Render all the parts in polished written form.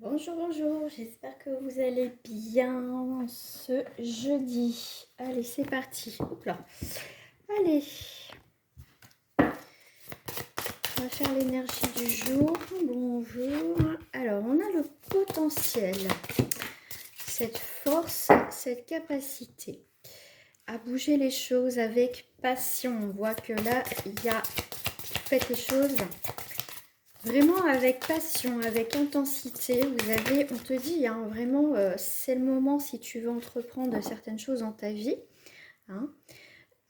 Bonjour, bonjour, j'espère que vous allez bien ce jeudi. Allez, c'est parti. Hop là. Allez, on va faire l'énergie du jour. Bonjour. Alors, on a le potentiel, cette force, cette capacité à bouger les choses avec passion. On voit que là, il y a, vous faites les choses vraiment avec passion, avec intensité. Vous avez, on te dit, hein, vraiment, c'est le moment si tu veux entreprendre certaines choses dans ta vie. Hein.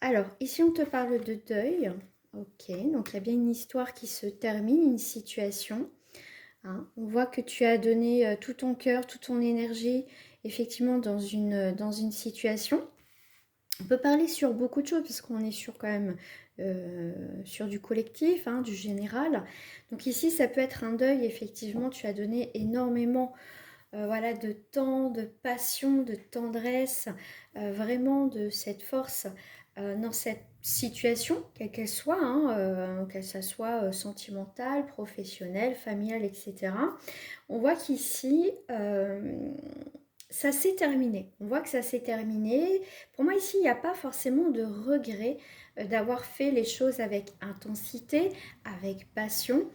Alors, ici, on te parle de deuil. Ok, donc il y a bien une histoire qui se termine, une situation. Hein. On voit que tu as donné tout ton cœur, toute ton énergie, effectivement, dans une situation. On peut parler sur beaucoup de choses parce qu'on est sur quand même sur du collectif, hein, du général. Donc ici, ça peut être un deuil. Effectivement, tu as donné énormément voilà, de temps, de passion, de tendresse, vraiment de cette force dans cette situation, quelle qu'elle soit, hein, qu'elle soit sentimentale, professionnelle, familiale, etc. On voit qu'ici, ça s'est terminé. On voit que ça s'est terminé. Pour moi, ici, il n'y a pas forcément de regret d'avoir fait les choses avec intensité, avec passion.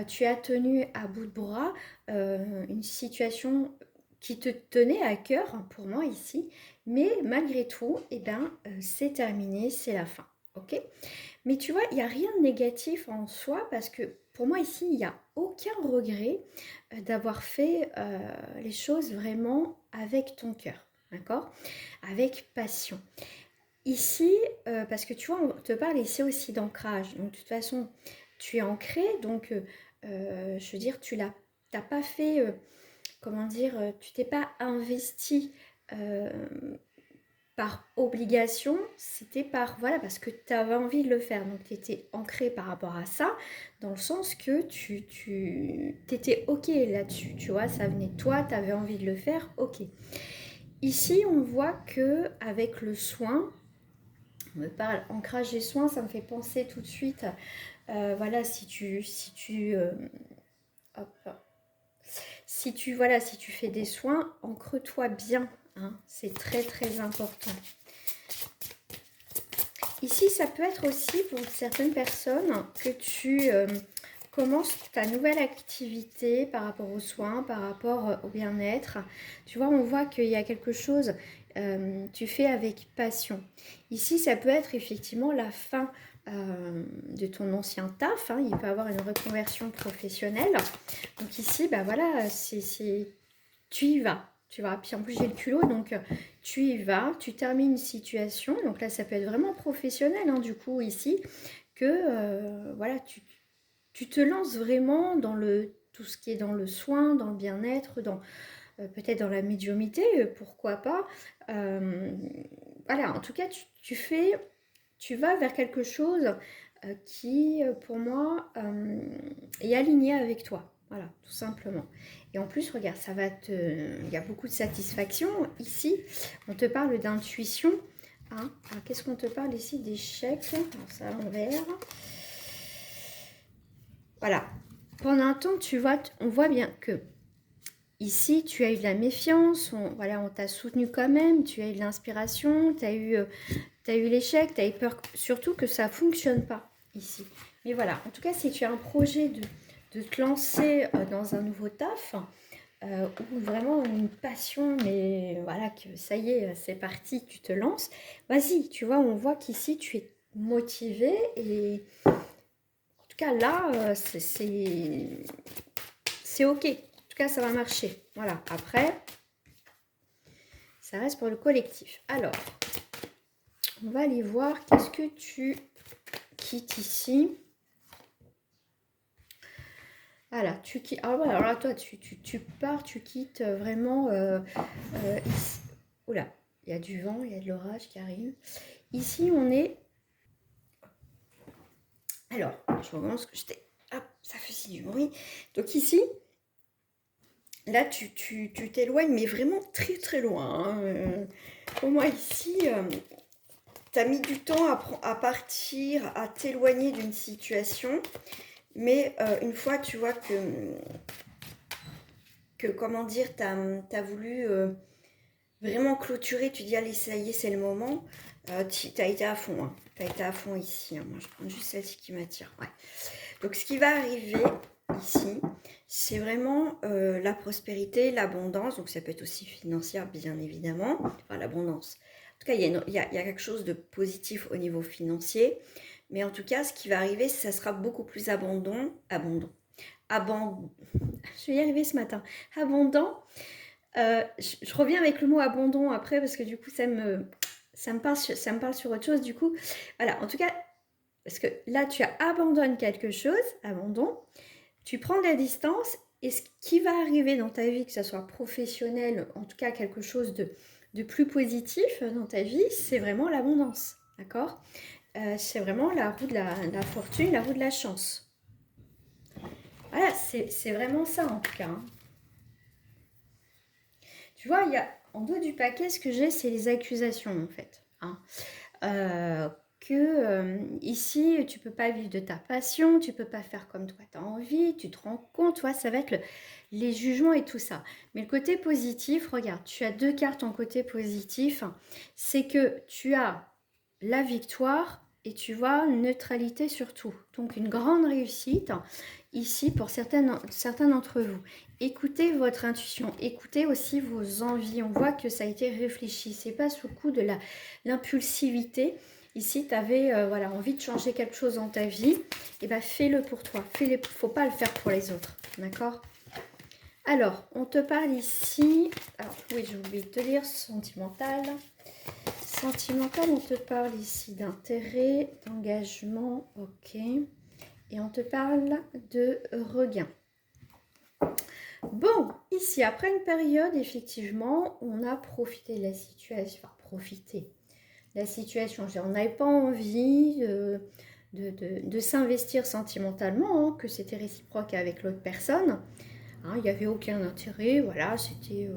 Tu as tenu à bout de bras une situation qui te tenait à cœur, hein, pour moi ici. Mais malgré tout, eh ben, c'est terminé, c'est la fin. Ok? Mais tu vois, il n'y a rien de négatif en soi parce que pour moi ici, il n'y a aucun regret d'avoir fait les choses vraiment avec ton cœur, d'accord? Avec passion. Ici, parce que tu vois, on te parle ici aussi d'ancrage. Donc de toute façon, tu es ancré, donc je veux dire, t'as pas fait, comment dire, tu t'es pas investi euh, par obligation, c'était par, voilà, parce que tu avais envie de le faire. Donc, tu étais ancré par rapport à ça, dans le sens que tu étais OK là-dessus. Tu vois, ça venait de toi, tu avais envie de le faire, OK. Ici, on voit que avec le soin, on me parle ancrage et soin, ça me fait penser tout de suite, voilà, hop, voilà, si tu fais des soins, ancre-toi bien, hein, c'est très très important. Ici, ça peut être aussi pour certaines personnes que tu commences ta nouvelle activité par rapport aux soins, par rapport au bien-être. Tu vois, on voit qu'il y a quelque chose, tu fais avec passion. Ici, ça peut être effectivement la fin de ton ancien taf. Hein. Il peut y avoir une reconversion professionnelle. Donc ici, bah voilà, tu y vas. Tu vois, puis en plus j'ai le culot, donc tu y vas, tu termines une situation, donc là ça peut être vraiment professionnel, hein, du coup ici, que voilà, tu te lances vraiment dans tout ce qui est dans le soin, dans le bien-être, dans peut-être dans la médiumité, pourquoi pas. Euh, voilà, en tout cas tu vas vers quelque chose qui, pour moi, est aligné avec toi. Voilà, tout simplement. Et en plus, regarde, il y a beaucoup de satisfaction. Ici, on te parle d'intuition. Hein. Alors, qu'est-ce qu'on te parle ici? D'échec. Alors, ça à l'envers. Voilà. Pendant un temps, tu vois, on voit bien que ici, tu as eu de la méfiance. Voilà, on t'a soutenu quand même. Tu as eu de l'inspiration. Tu as eu l'échec. Tu as eu peur, surtout que ça ne fonctionne pas ici. Mais voilà, en tout cas, si tu as un projet de te lancer dans un nouveau taf, ou vraiment une passion, mais voilà, que ça y est, c'est parti, tu te lances, vas-y, tu vois, on voit qu'ici, tu es motivé et en tout cas, là, c'est OK. En tout cas, ça va marcher. Voilà, après, ça reste pour le collectif. Alors, on va aller voir qu'est-ce que tu quittes ici. Voilà, tu quittes. Ah ouais, alors là, toi, tu pars, tu quittes vraiment ici. Oula, il y a du vent, il y a de l'orage qui arrive. Ici, on est. Alors, je recommence que j'étais. Hop, ça faisait du bruit. Donc ici, là, tu t'éloignes, mais vraiment très très loin. Hein. Pour moi, ici, tu as mis du temps à partir, à t'éloigner d'une situation. Mais une fois, tu vois comment dire, tu as voulu vraiment clôturer, tu dis, allez, ça y est, c'est le moment. Tu as été à fond, hein. Tu as été à fond ici. Hein. Moi, je prends juste celle-ci qui m'attire. Ouais. Donc, ce qui va arriver ici, c'est vraiment la prospérité, l'abondance. Donc, ça peut être aussi financière, bien évidemment. Enfin, l'abondance. En tout cas, il y a quelque chose de positif au niveau financier. Mais en tout cas, ce qui va arriver, ça sera beaucoup plus abondant. Je vais y arriver ce matin. Abondant. Je reviens avec le mot abondant après parce que du coup, ça me parle sur autre chose. Du coup, voilà. En tout cas, parce que là, tu abandonnes quelque chose, abandon. Tu prends de la distance et ce qui va arriver dans ta vie, que ce soit professionnel, en tout cas quelque chose de plus positif dans ta vie, c'est vraiment l'abondance. D'accord? C'est vraiment la roue de la fortune, la roue de la chance. Voilà, c'est vraiment ça en tout cas. Hein. Tu vois, il y a en dos du paquet, ce que j'ai, c'est les accusations en fait. Hein. Ici, tu peux pas vivre de ta passion, tu peux pas faire comme toi tu as envie, tu te rends compte, tu vois, ça va être les jugements et tout ça. Mais le côté positif, regarde, tu as 2 cartes en côté positif, c'est que tu as la victoire et tu vois neutralité surtout. Donc une grande réussite ici pour certains d'entre vous. Écoutez votre intuition, écoutez aussi vos envies. On voit que ça a été réfléchi, c'est pas sous le coup de l'impulsivité. Ici, tu avais voilà, envie de changer quelque chose dans ta vie, et ben fais-le pour toi. Il ne faut pas le faire pour les autres. D'accord? Alors, on te parle ici. Alors, oui, j'ai oublié de te lire. Sentimental. Sentimental, on te parle ici d'intérêt, d'engagement. Ok. Et on te parle de regain. Bon, ici, après une période, effectivement, on a profité de la situation. Enfin, profité. La situation, on n'avait pas envie de s'investir sentimentalement, hein, que c'était réciproque avec l'autre personne. Hein, il n'y avait aucun intérêt, voilà, c'était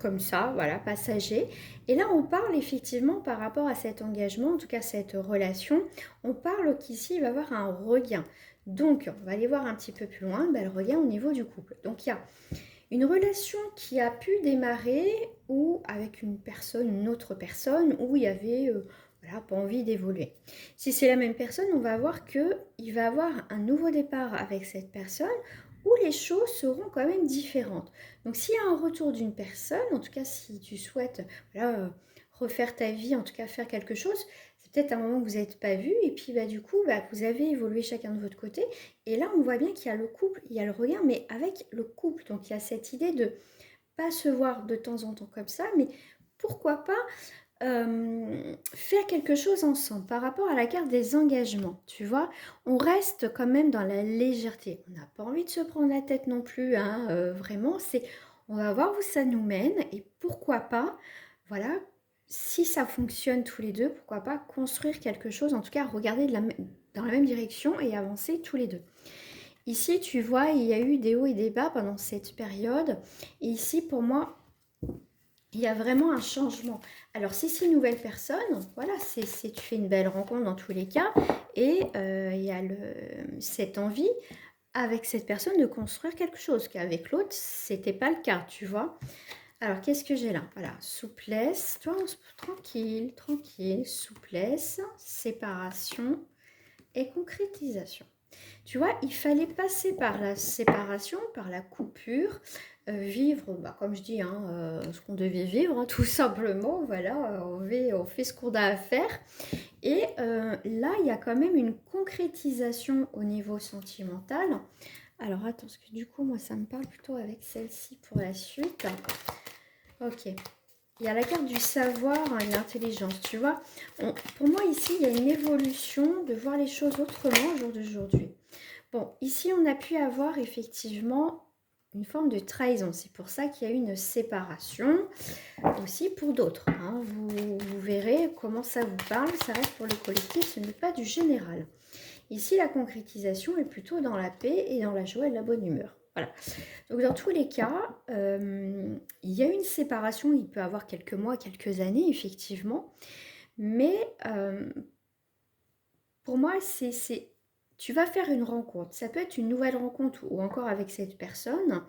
comme ça, voilà, passager. Et là, on parle effectivement par rapport à cet engagement, en tout cas cette relation, on parle qu'ici, il va y avoir un regain. Donc, on va aller voir un petit peu plus loin, ben, le regain au niveau du couple. Donc, il y a une relation qui a pu démarrer ou avec une personne, une autre personne, où il y avait voilà, pas envie d'évoluer. Si c'est la même personne, on va voir qu'il va avoir un nouveau départ avec cette personne où les choses seront quand même différentes. Donc s'il y a un retour d'une personne, en tout cas si tu souhaites voilà, refaire ta vie, en tout cas faire quelque chose, c'est peut-être un moment que vous n'êtes pas vu et puis bah, du coup bah, vous avez évolué chacun de votre côté et là on voit bien qu'il y a le couple, il y a le regard mais avec le couple, donc il y a cette idée de pas se voir de temps en temps comme ça, mais pourquoi pas faire quelque chose ensemble par rapport à la carte des engagements, tu vois, on reste quand même dans la légèreté, on n'a pas envie de se prendre la tête non plus, hein, vraiment, on va voir où ça nous mène et pourquoi pas, voilà, si ça fonctionne tous les deux, pourquoi pas construire quelque chose, en tout cas regarder dans la même direction et avancer tous les deux. Ici, tu vois, il y a eu des hauts et des bas pendant cette période. Et ici, pour moi, il y a vraiment un changement. Alors, si c'est une nouvelle personne, voilà, tu fais une belle rencontre dans tous les cas. Et il y a cette envie avec cette personne de construire quelque chose. Qu'avec l'autre, c'était pas le cas, tu vois. Alors, qu'est-ce que j'ai là? Voilà, souplesse, toi, tranquille, tranquille, souplesse, séparation et concrétisation. Tu vois, il fallait passer par la séparation, par la coupure, vivre, bah, comme je dis, hein, ce qu'on devait vivre, hein, tout simplement. Voilà, on fait ce qu'on a à faire. Et là, il y a quand même une concrétisation au niveau sentimental. Alors, attends, parce que du coup, moi, ça me parle plutôt avec celle-ci pour la suite. Ok. Il y a la carte du savoir et l'intelligence, tu vois. Pour moi, ici, il y a une évolution de voir les choses autrement au jour d'aujourd'hui. Bon, ici, on a pu avoir effectivement une forme de trahison. C'est pour ça qu'il y a eu une séparation aussi pour d'autres. Hein. Vous verrez comment ça vous parle. Ça reste pour le collectif, ce n'est pas du général. Ici, la concrétisation est plutôt dans la paix et dans la joie et la bonne humeur. Voilà. Donc, dans tous les cas, il y a une séparation. Il peut y avoir quelques mois, quelques années, effectivement. Mais pour moi, tu vas faire une rencontre. Ça peut être une nouvelle rencontre ou encore avec cette personne.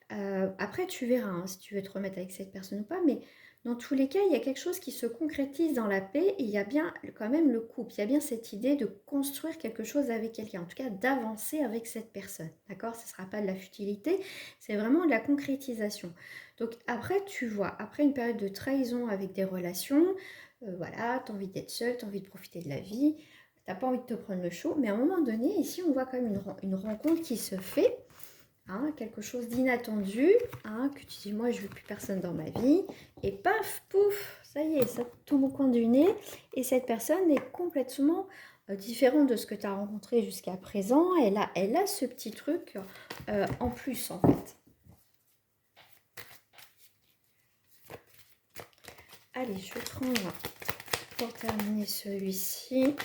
Après, après, tu verras hein, si tu veux te remettre avec cette personne ou pas, mais dans tous les cas, il y a quelque chose qui se concrétise dans la paix et il y a bien quand même le couple. Il y a bien cette idée de construire quelque chose avec quelqu'un, en tout cas d'avancer avec cette personne. D'accord? Ce ne sera pas de la futilité, c'est vraiment de la concrétisation. Donc après, tu vois, après une période de trahison avec des relations, voilà, tu as envie d'être seule, tu as envie de profiter de la vie, tu n'as pas envie de te prendre le chaud, mais à un moment donné, ici, on voit quand même une rencontre qui se fait. Hein, quelque chose d'inattendu, hein, que tu dis moi je veux plus personne dans ma vie et paf pouf ça y est, ça tombe au coin du nez et cette personne est complètement différente de ce que tu as rencontré jusqu'à présent. Elle a ce petit truc en plus en fait. Allez, je vais prendre pour terminer celui-ci.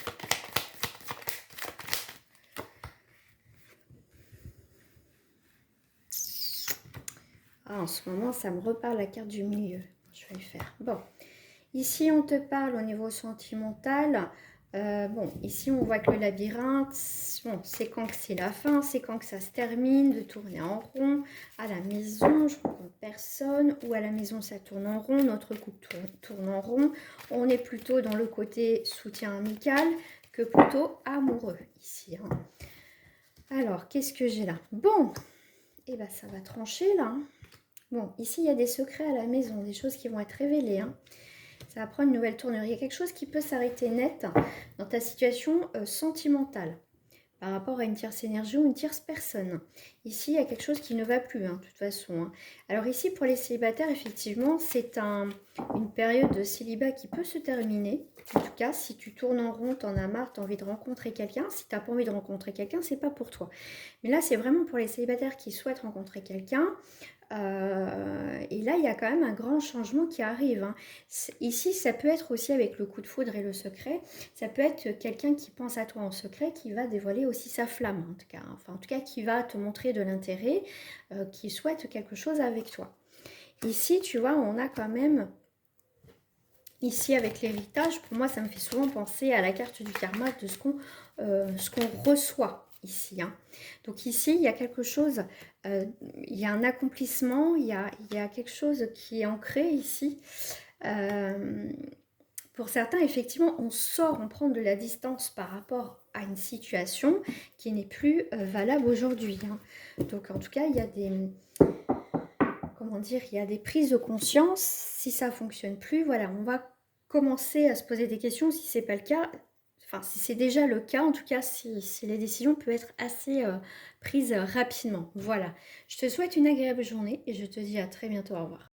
Ah, en ce moment, ça me repart la carte du milieu. Je vais le faire. Bon, ici, on te parle au niveau sentimental. Bon, ici, on voit que le labyrinthe, bon, c'est quand que c'est la fin, c'est quand que ça se termine, de tourner en rond. À la maison, je rencontre personne, ou à la maison, ça tourne en rond, notre couple tourne en rond. On est plutôt dans le côté soutien amical que plutôt amoureux, ici. Hein. Alors, qu'est-ce que j'ai là? Bon, et ben ça va trancher, là. Hein. Bon, ici, il y a des secrets à la maison, des choses qui vont être révélées. Hein. Ça va prendre une nouvelle tournure. Il y a quelque chose qui peut s'arrêter net dans ta situation sentimentale par rapport à une tierce énergie ou une tierce personne. Ici, il y a quelque chose qui ne va plus, hein, de toute façon. Hein. Alors ici, pour les célibataires, effectivement, c'est une période de célibat qui peut se terminer. En tout cas, si tu tournes en rond, t'en as marre, t'as envie de rencontrer quelqu'un. Si t'as pas envie de rencontrer quelqu'un, c'est pas pour toi. Mais là, c'est vraiment pour les célibataires qui souhaitent rencontrer quelqu'un. Et là, il y a quand même un grand changement qui arrive. Hein. Ici, ça peut être aussi avec le coup de foudre et le secret. Ça peut être quelqu'un qui pense à toi en secret, qui va dévoiler aussi sa flamme, en tout cas. Enfin, en tout cas, qui va te montrer de l'intérêt, qui souhaite quelque chose avec toi. Ici, tu vois, on a quand même... Ici, avec l'héritage, pour moi, ça me fait souvent penser à la carte du karma de ce qu'on reçoit ici. Hein. Donc ici, il y a quelque chose, il y a un accomplissement, il y a quelque chose qui est ancré ici. Pour certains, effectivement, on sort, on prend de la distance par rapport à une situation qui n'est plus valable aujourd'hui. Hein. Donc en tout cas, il y a des... Comment dire, il y a des prises de conscience. Si ça ne fonctionne plus, voilà, on va commencer à se poser des questions si ce n'est pas le cas. Enfin, si c'est déjà le cas, en tout cas, si les décisions peuvent être assez prises rapidement. Voilà. Je te souhaite une agréable journée et je te dis à très bientôt. Au revoir.